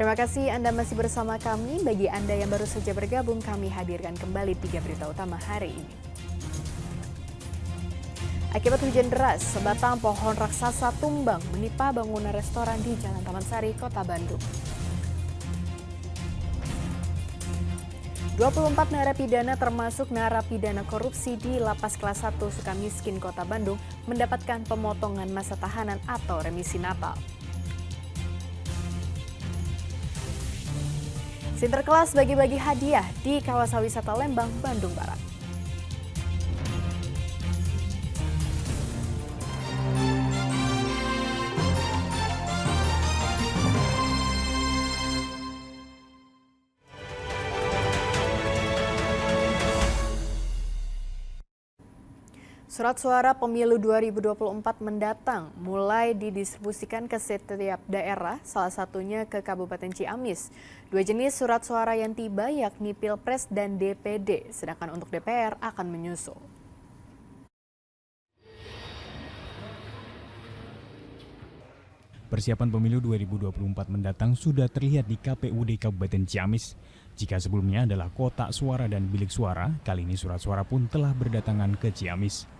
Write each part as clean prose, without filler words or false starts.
Terima kasih Anda masih bersama kami. Bagi Anda yang baru saja bergabung, kami hadirkan kembali 3 berita utama hari ini. Akibat hujan deras, sebatang pohon raksasa tumbang menimpa bangunan restoran di Jalan Taman Sari, Kota Bandung. 24 narapidana termasuk narapidana korupsi di Lapas Kelas 1 Sukamiskin, Kota Bandung mendapatkan pemotongan masa tahanan atau remisi Natal. Sinterklas bagi-bagi hadiah di kawasan wisata Lembang, Bandung Barat. Surat suara pemilu 2024 mendatang mulai didistribusikan ke setiap daerah, salah satunya ke Kabupaten Ciamis. 2 jenis surat suara yang tiba yakni Pilpres dan DPD, sedangkan untuk DPR akan menyusul. Persiapan pemilu 2024 mendatang sudah terlihat di KPUD Kabupaten Ciamis. Jika sebelumnya adalah kotak suara dan bilik suara, kali ini surat suara pun telah berdatangan ke Ciamis.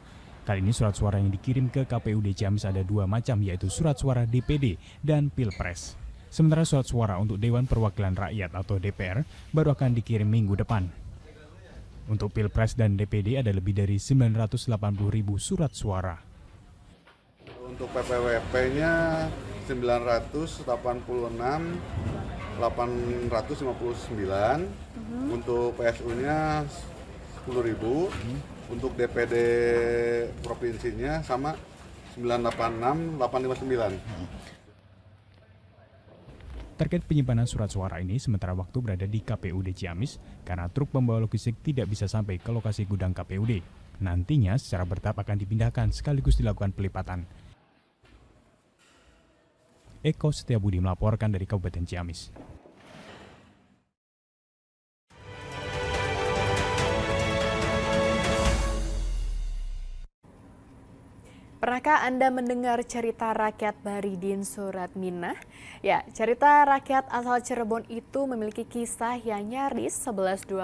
Kali ini surat suara yang dikirim ke KPUD Ciamis ada 2 macam, yaitu surat suara DPD dan Pilpres. Sementara surat suara untuk Dewan Perwakilan Rakyat atau DPR baru akan dikirim minggu depan. Untuk Pilpres dan DPD ada lebih dari 980.000 surat suara. Untuk PPWP-nya 986.859, untuk PSU-nya 10.000, untuk DPD provinsinya sama 986.859. Terkait penyimpanan surat suara ini, sementara waktu berada di KPUD Ciamis karena truk pembawa logistik tidak bisa sampai ke lokasi gudang KPUD. Nantinya secara bertahap akan dipindahkan sekaligus dilakukan pelipatan. Eko Setiabudi melaporkan dari Kabupaten Ciamis. Pernahkah Anda mendengar cerita rakyat Baridin Suratminah? Ya, cerita rakyat asal Cirebon itu memiliki kisah yang nyaris 11-12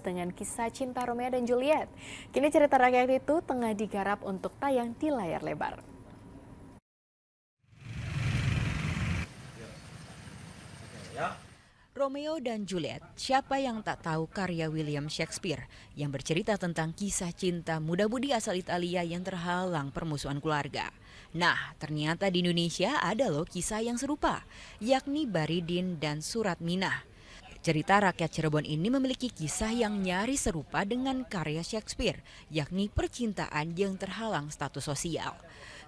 dengan kisah cinta Romeo dan Juliet. Kini cerita rakyat itu tengah digarap untuk tayang di layar lebar. Romeo dan Juliet, siapa yang tak tahu karya William Shakespeare yang bercerita tentang kisah cinta muda-mudi asal Italia yang terhalang permusuhan keluarga. Nah, ternyata di Indonesia ada loh kisah yang serupa, yakni Baridin dan Suratminah. Cerita rakyat Cirebon ini memiliki kisah yang nyaris serupa dengan karya Shakespeare, yakni percintaan yang terhalang status sosial.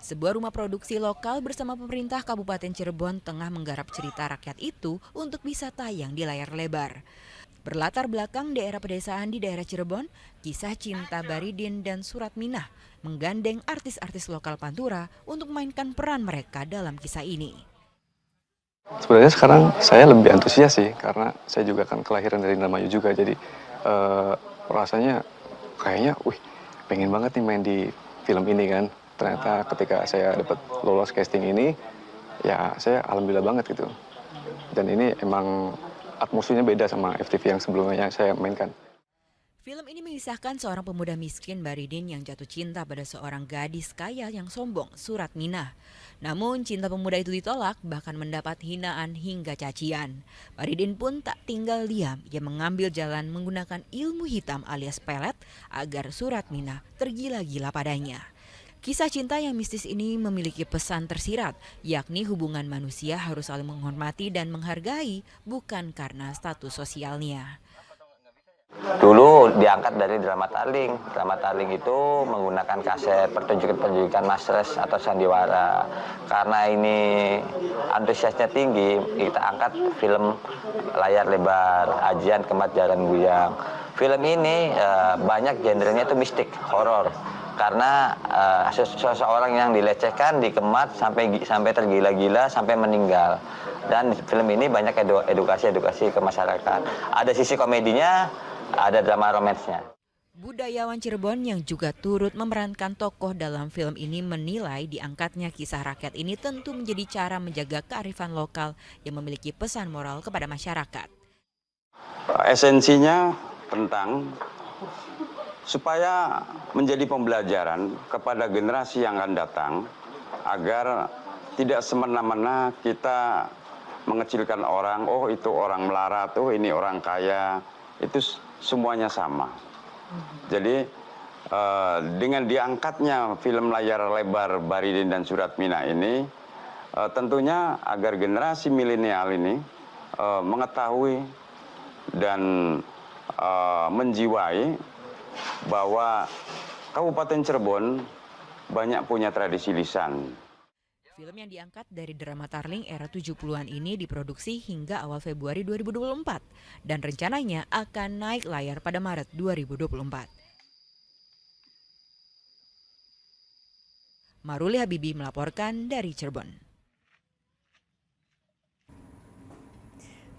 Sebuah rumah produksi lokal bersama pemerintah Kabupaten Cirebon tengah menggarap cerita rakyat itu untuk bisa tayang di layar lebar. Berlatar belakang daerah pedesaan di daerah Cirebon, kisah cinta Baridin dan Suratminah menggandeng artis-artis lokal Pantura untuk memainkan peran mereka dalam kisah ini. Sebenarnya sekarang saya lebih antusias sih, karena saya juga kan kelahiran dari Indramayu juga, jadi rasanya kayaknya, pengen banget nih main di film ini kan. Ternyata ketika saya dapat lolos casting ini, ya saya alhamdulillah banget gitu. Dan ini emang atmosfernya beda sama FTV yang sebelumnya saya mainkan. Film ini mengisahkan seorang pemuda miskin Baridin yang jatuh cinta pada seorang gadis kaya yang sombong, Suratminah. Namun cinta pemuda itu ditolak, bahkan mendapat hinaan hingga cacian. Baridin pun tak tinggal diam, ia mengambil jalan menggunakan ilmu hitam alias pelet agar Suratminah tergila-gila padanya. Kisah cinta yang mistis ini memiliki pesan tersirat, yakni hubungan manusia harus saling menghormati dan menghargai, bukan karena status sosialnya. Dulu diangkat dari drama Tarling. Drama Tarling itu menggunakan kaset pertunjukan Mas Res atau sandiwara. Karena ini antusiasnya tinggi, kita angkat film layar lebar, Ajian Kemat Jalan Buyang. Film ini banyak genrenya itu mistik, horor. Karena seseorang yang dilecehkan, dikemat sampai tergila-gila, sampai meninggal. Dan film ini banyak edukasi ke masyarakat. Ada sisi komedinya, ada drama romansnya. Budayawan Cirebon yang juga turut memerankan tokoh dalam film ini menilai diangkatnya kisah rakyat ini tentu menjadi cara menjaga kearifan lokal yang memiliki pesan moral kepada masyarakat. Esensinya tentang supaya menjadi pembelajaran kepada generasi yang akan datang agar tidak semena-mena kita mengecilkan orang, oh itu orang melarat, oh ini orang kaya, itu semuanya sama. Jadi dengan diangkatnya film layar lebar Baridin dan Suratmina ini tentunya agar generasi milenial ini mengetahui dan menjiwai bahwa Kabupaten Cirebon banyak punya tradisi lisan. Film yang diangkat dari drama Tarling era 70-an ini diproduksi hingga awal Februari 2024 dan rencananya akan naik layar pada Maret 2024. Maruli Habibi melaporkan dari Cirebon.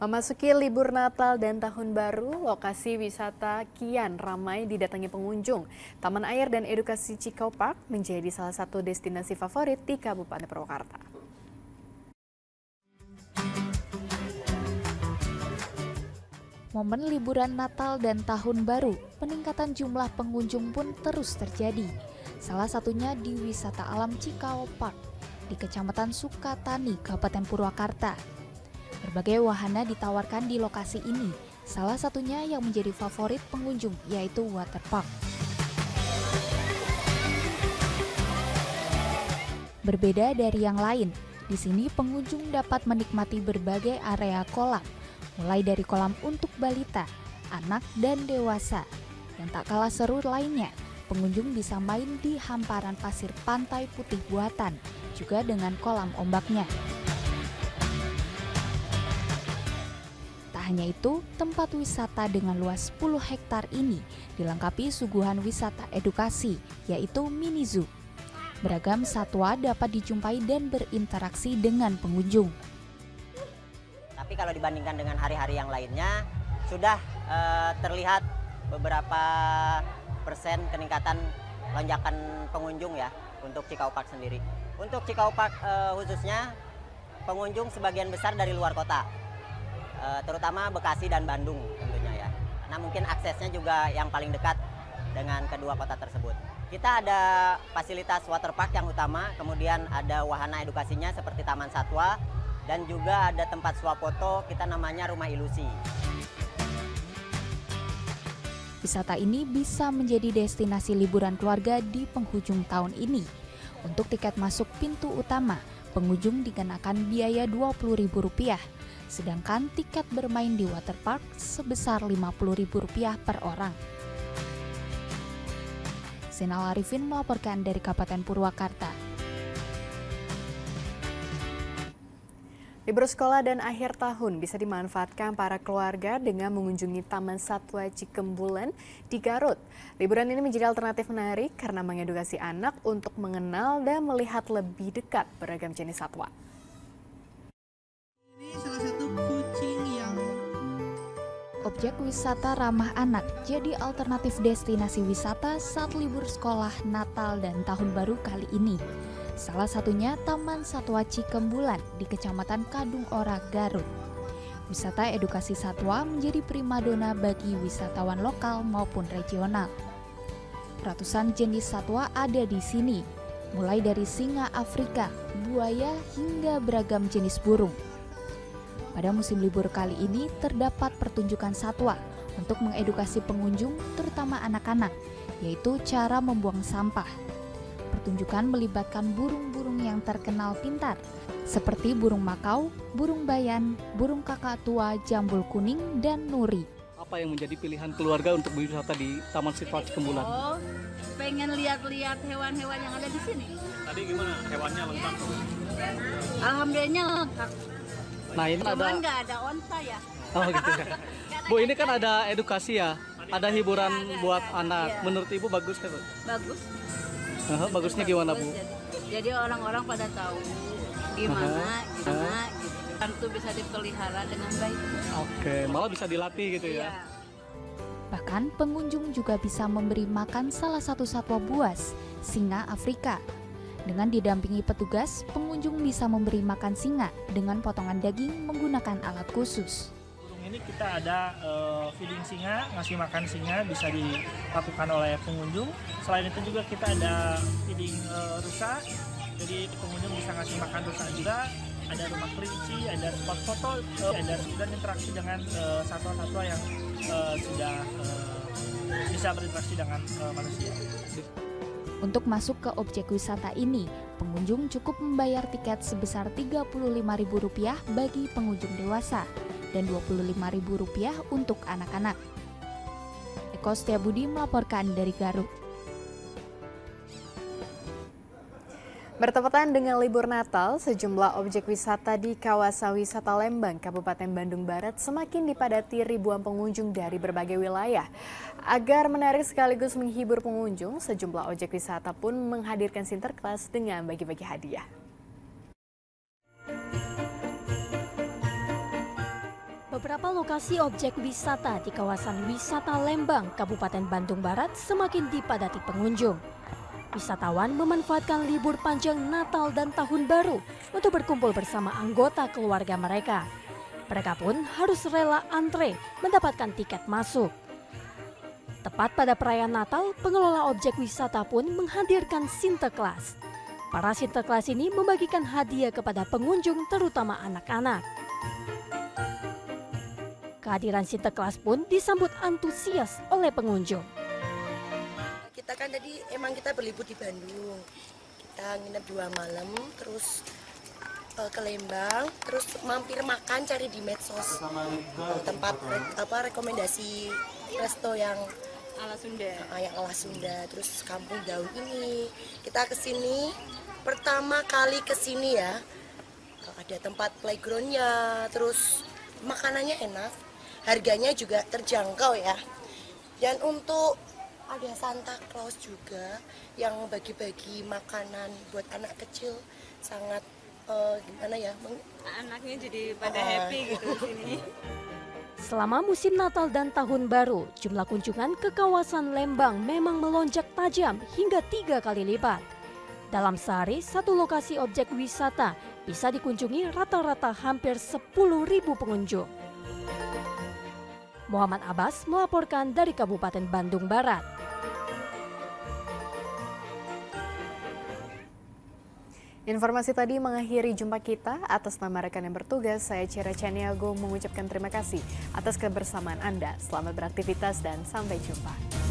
Memasuki libur Natal dan Tahun Baru, lokasi wisata kian ramai didatangi pengunjung. Taman Air dan Edukasi Cikau Park menjadi salah satu destinasi favorit di Kabupaten Purwakarta. Momen liburan Natal dan Tahun Baru, peningkatan jumlah pengunjung pun terus terjadi. Salah satunya di wisata alam Cikau Park di Kecamatan Sukatani, Kabupaten Purwakarta. Berbagai wahana ditawarkan di lokasi ini, salah satunya yang menjadi favorit pengunjung yaitu waterpark. Berbeda dari yang lain, di sini pengunjung dapat menikmati berbagai area kolam, mulai dari kolam untuk balita, anak, dan dewasa. Yang tak kalah seru lainnya, pengunjung bisa main di hamparan pasir pantai putih buatan, juga dengan kolam ombaknya. Tak hanya itu, tempat wisata dengan luas 10 hektar ini dilengkapi suguhan wisata edukasi, yaitu mini zoo. Beragam satwa dapat dijumpai dan berinteraksi dengan pengunjung. Tapi kalau dibandingkan dengan hari-hari yang lainnya, sudah terlihat beberapa persen peningkatan lonjakan pengunjung ya untuk Cikau Park sendiri. Untuk Cikau Park khususnya, pengunjung sebagian besar dari luar kota. Terutama Bekasi dan Bandung tentunya ya. Karena mungkin aksesnya juga yang paling dekat dengan kedua kota tersebut. Kita ada fasilitas waterpark yang utama, kemudian ada wahana edukasinya seperti Taman Satwa, dan juga ada tempat swafoto kita namanya Rumah Ilusi. Wisata ini bisa menjadi destinasi liburan keluarga di penghujung tahun ini. Untuk tiket masuk pintu utama, pengunjung dikenakan biaya Rp20.000. Sedangkan tiket bermain di waterpark sebesar Rp50.000 per orang. Zainal Arifin melaporkan dari Kabupaten Purwakarta. Libur sekolah dan akhir tahun bisa dimanfaatkan para keluarga dengan mengunjungi Taman Satwa Cikembulan di Garut. Liburan ini menjadi alternatif menarik karena mengedukasi anak untuk mengenal dan melihat lebih dekat beragam jenis satwa. Objek wisata ramah anak jadi alternatif destinasi wisata saat libur sekolah Natal dan Tahun Baru kali ini. Salah satunya Taman Satwa Cikembulan di Kecamatan Kadung Ora, Garut. Wisata edukasi satwa menjadi primadona bagi wisatawan lokal maupun regional. Ratusan jenis satwa ada di sini, mulai dari singa Afrika, buaya, hingga beragam jenis burung. Pada musim libur kali ini terdapat pertunjukan satwa untuk mengedukasi pengunjung, terutama anak-anak, yaitu cara membuang sampah. Pertunjukan melibatkan burung-burung yang terkenal pintar, seperti burung makau, burung bayan, burung kakak tua, jambul kuning, dan nuri. Apa yang menjadi pilihan keluarga untuk berwisata di Taman Satwa Cikembulan? Oh, pengen lihat-lihat hewan-hewan yang ada di sini. Tadi gimana? Hewannya lengkap? Alhamdulillah lengkap. Nah ini Cuman ada. nggak ada onta ya. Oh gitu ya. Bu, ini kan ada edukasi ya, ada hiburan buat anak. Iya. Menurut Ibu bagus kan? Bu? Bagus. Bagusnya gimana Bu? Jadi orang-orang pada tahu gimana gitu. Itu bisa dipelihara dengan baik. Oke, malah bisa dilatih gitu ya. Iya. Bahkan pengunjung juga bisa memberi makan salah satu satwa buas, singa Afrika. Dengan didampingi petugas, pengunjung bisa memberi makan singa dengan potongan daging menggunakan alat khusus. Ini kita ada feeding singa, ngasih makan singa bisa dilakukan oleh pengunjung. Selain itu juga kita ada feeding rusa, jadi pengunjung bisa ngasih makan rusa juga. Ada rumah kelinci, ada spot foto, ada dan interaksi dengan satwa-satwa yang sudah bisa berinteraksi dengan manusia. Untuk masuk ke objek wisata ini, pengunjung cukup membayar tiket sebesar Rp35.000 bagi pengunjung dewasa dan Rp25.000 untuk anak-anak. Eko Setiabudi melaporkan dari Garut. Bertepatan dengan libur Natal, sejumlah objek wisata di kawasan wisata Lembang, Kabupaten Bandung Barat semakin dipadati ribuan pengunjung dari berbagai wilayah. Agar menarik sekaligus menghibur pengunjung, sejumlah objek wisata pun menghadirkan sinterklas dengan bagi-bagi hadiah. Beberapa lokasi objek wisata di kawasan wisata Lembang, Kabupaten Bandung Barat semakin dipadati pengunjung. Wisatawan memanfaatkan libur panjang Natal dan Tahun Baru untuk berkumpul bersama anggota keluarga mereka. Mereka pun harus rela antre mendapatkan tiket masuk. Tepat pada perayaan Natal, pengelola objek wisata pun menghadirkan sinterklas. Para sinterklas ini membagikan hadiah kepada pengunjung, terutama anak-anak. Kehadiran sinterklas pun disambut antusias oleh pengunjung. Kita kan tadi emang kita berlibur di Bandung, kita nginep 2 malam, terus ke Lembang, terus mampir makan cari di medsos tempat rekomendasi resto yang ala Sunda. Yang ala Sunda, terus Kampung Daun ini kita kesini pertama kali kesini ya, ada tempat playgroundnya, terus makanannya enak, harganya juga terjangkau ya, dan untuk ada Santa Claus juga yang bagi-bagi makanan buat anak kecil, sangat gimana ya, anaknya jadi pada happy gitu di sini. Selama musim Natal dan Tahun Baru, jumlah kunjungan ke kawasan Lembang memang melonjak tajam hingga 3 kali lipat. Dalam sehari, satu lokasi objek wisata bisa dikunjungi rata-rata hampir 10.000 pengunjung. Muhammad Abbas melaporkan dari Kabupaten Bandung Barat. Informasi tadi mengakhiri jumpa kita. Atas nama rekan yang bertugas, saya Cira Caniago mengucapkan terima kasih atas kebersamaan Anda. Selamat beraktivitas dan sampai jumpa.